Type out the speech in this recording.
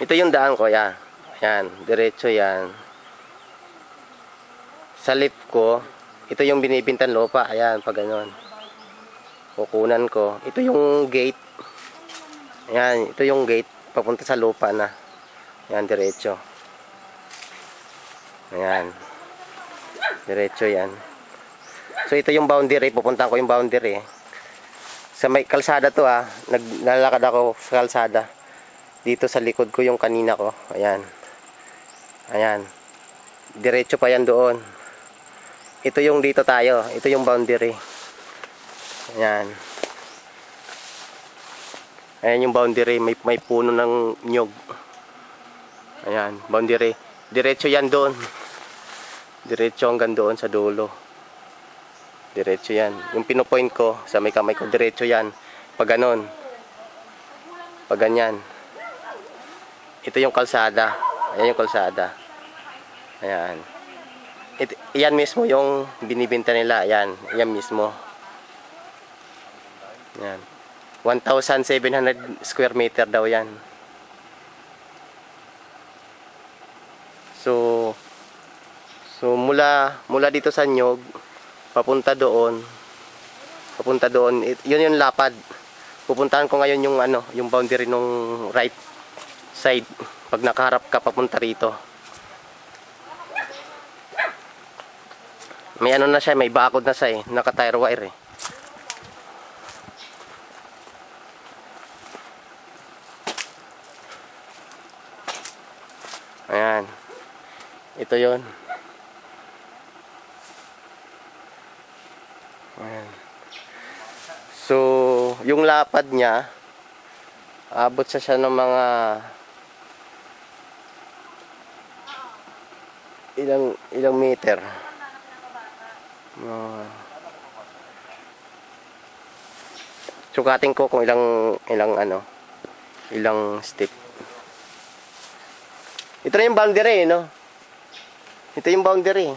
Ito yung daan ko, yan. Yan, diretso yan. Sa left ko, ito yung binibintan lupa. Ayan, pag ganon. Kukunan ko. Ito yung gate. Ayan, ito yung gate. Papunta sa lupa na. Ayan, diretso. Ayan. Diretso yan. So, ito yung boundary. Pupunta ko yung boundary. Sa may kalsada to naglalakad ako sa kalsada. Dito sa likod ko yung kanina ko. Ayan. Ayan. Diretso pa yan doon. Ito yung dito tayo. Ito yung boundary. Ayan. Ayan yung boundary. May puno ng nyog. Ayan. Boundary. Diretso yan doon. Diretso hanggang doon sa dulo. Diretso yan. Yung pinopoint ko sa may kamay ko. Diretso yan. Pag ganon. Pag ganyan. Ito yung kalsada. Ayan yung kalsada. Ayan. Yan mismo yung binibenta nila. Ayan. Yan mismo. Ayan. 1,700 square meter daw yan. So mula dito sa nyog papunta doon. Yun yung lapad. Pupuntahan ko ngayon yung yung boundary nung right side pag nakaharap ka papunta rito. May na siya, may bakod na siya naka-tire wire Ayan. Ito 'yon. Ayan. So, yung lapad niya abot siya ng mga ilang meter. Sukatin ko kung ilang step. Ito na yung boundary, no? Ito yung boundary.